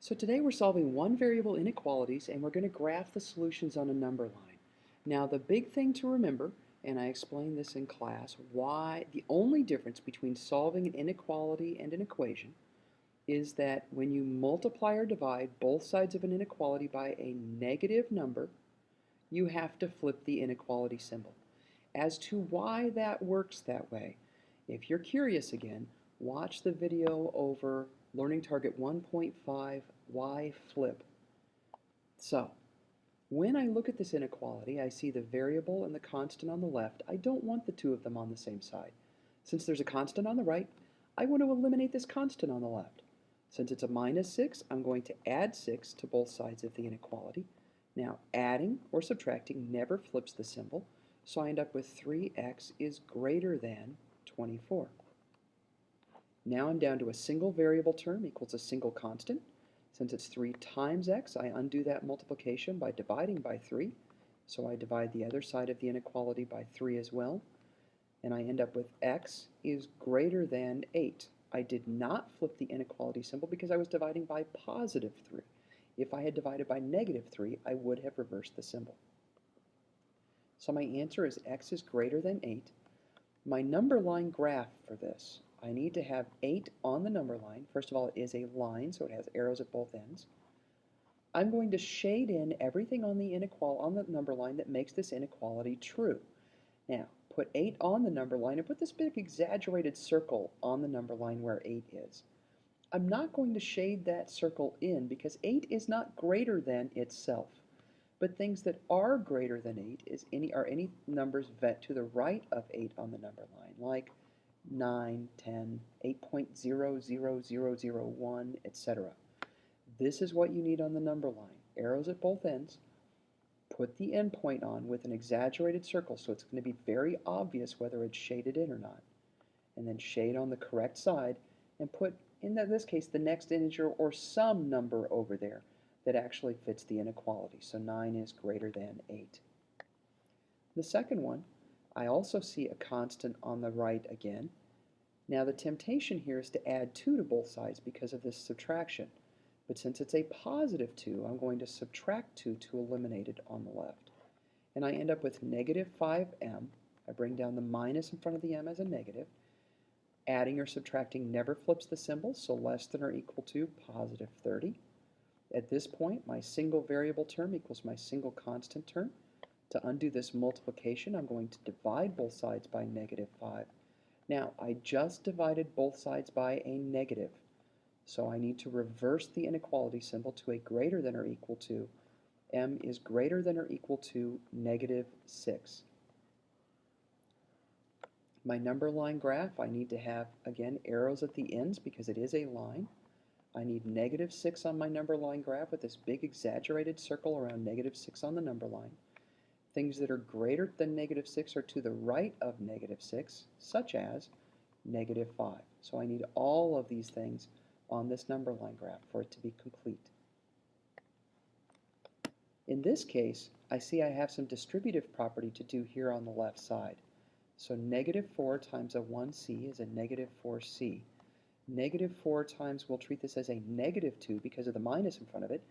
So today we're solving one variable inequalities and we're going to graph the solutions on a number line. Now the big thing to remember, and I explained this in class, why the only difference between solving an inequality and an equation is that when you multiply or divide both sides of an inequality by a negative number, you have to flip the inequality symbol. As to why that works that way, if you're curious again, watch the video over Learning Target 1.5, Why Flip. So, when I look at this inequality, I see the variable and the constant on the left. I don't want the two of them on the same side. Since there's a constant on the right, I want to eliminate this constant on the left. Since it's a minus 6, I'm going to add 6 to both sides of the inequality. Now, adding or subtracting never flips the symbol, so I end up with 3x is greater than 24. Now I'm down to a single variable term equals a single constant. Since it's 3 times x, I undo that multiplication by dividing by 3. So I divide the other side of the inequality by 3 as well. And I end up with x is greater than 8. I did not flip the inequality symbol because I was dividing by positive 3. If I had divided by negative 3, I would have reversed the symbol. So my answer is x is greater than 8. My number line graph for this, I need to have 8 on the number line. First of all, it is a line, so it has arrows at both ends. I'm going to shade in everything on the number line that makes this inequality true. Now, put 8 on the number line and put this big exaggerated circle on the number line where 8 is. I'm not going to shade that circle in because 8 is not greater than itself. But things that are greater than 8 are any numbers to the right of 8 on the number line, like 9, 10, 8.00001, etc. This is what you need on the number line. Arrows at both ends. Put the endpoint on with an exaggerated circle so it's going to be very obvious whether it's shaded in or not. And then shade on the correct side and put, in this case, the next integer or some number over there that actually fits the inequality. So 9 is greater than 8. The second one, I also see a constant on the right again. Now the temptation here is to add 2 to both sides because of this subtraction. But since it's a positive 2, I'm going to subtract 2 to eliminate it on the left. And I end up with negative 5m. I bring down the minus in front of the m as a negative. Adding or subtracting never flips the symbol, so less than or equal to positive 30. At this point, my single variable term equals my single constant term. To undo this multiplication, I'm going to divide both sides by negative 5. Now, I just divided both sides by a negative, so I need to reverse the inequality symbol to a greater than or equal to. M is greater than or equal to negative 6. My number line graph, I need to have, again, arrows at the ends because it is a line. I need negative 6 on my number line graph with this big exaggerated circle around negative 6 on the number line. Things that are greater than negative 6 are to the right of negative 6, such as negative 5. So I need all of these things on this number line graph for it to be complete. In this case, I see I have some distributive property to do here on the left side. So negative 4 times a 1c is a negative 4c. Negative 4 times, we'll treat this as a negative 2 because of the minus in front of it,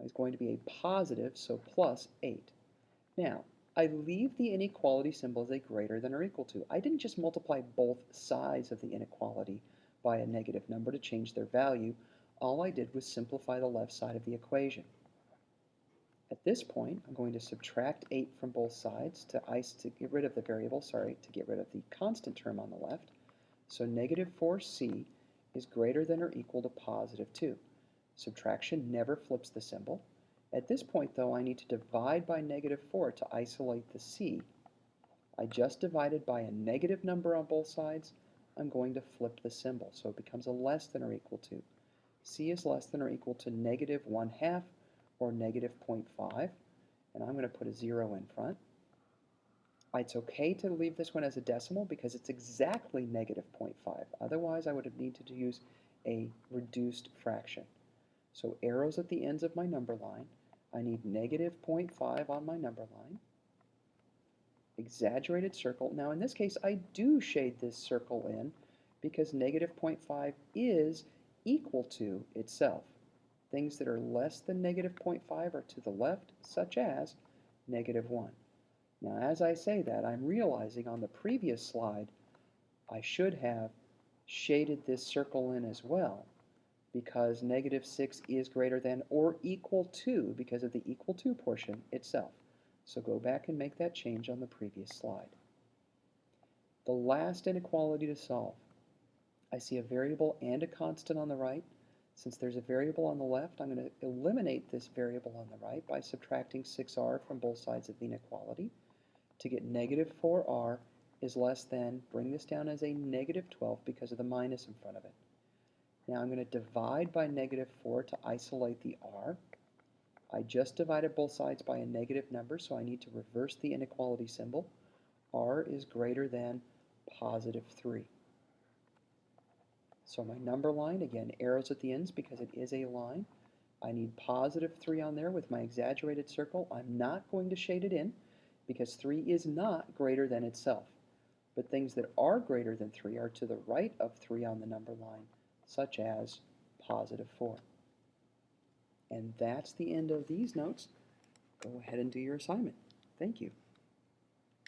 is going to be a positive, so plus 8. Now, I leave the inequality symbol as a greater than or equal to. I didn't just multiply both sides of the inequality by a negative number to change their value. All I did was simplify the left side of the equation. At this point, I'm going to subtract 8 from both sides to get rid of the variable, to get rid of the constant term on the left. So negative 4c is greater than or equal to positive 2. Subtraction never flips the symbol. At this point, though, I need to divide by negative 4 to isolate the c. I just divided by a negative number on both sides. I'm going to flip the symbol, so it becomes a less than or equal to. C is less than or equal to negative 1/2 or negative 0.5, and I'm going to put a 0 in front. It's okay to leave this one as a decimal because it's exactly negative 0.5. Otherwise, I would have needed to use a reduced fraction. So arrows at the ends of my number line. I need negative 0.5 on my number line. Exaggerated circle. Now in this case, I do shade this circle in because negative 0.5 is equal to itself. Things that are less than negative 0.5 are to the left, such as negative 1. Now, as I say that, I'm realizing on the previous slide I should have shaded this circle in as well, because negative 6 is greater than or equal to, because of the equal to portion itself. So go back and make that change on the previous slide. The last inequality to solve. I see a variable and a constant on the right. Since there's a variable on the left, I'm going to eliminate this variable on the right by subtracting 6r from both sides of the inequality to get negative 4r is less than, bring this down as a negative 12 because of the minus in front of it. Now I'm going to divide by negative 4 to isolate the r. I just divided both sides by a negative number, so I need to reverse the inequality symbol. R is greater than positive 3. So my number line, again, arrows at the ends because it is a line. I need positive 3 on there with my exaggerated circle. I'm not going to shade it in because 3 is not greater than itself. But things that are greater than 3 are to the right of 3 on the number line, such as positive 4. And that's the end of these notes. Go ahead and do your assignment. Thank you.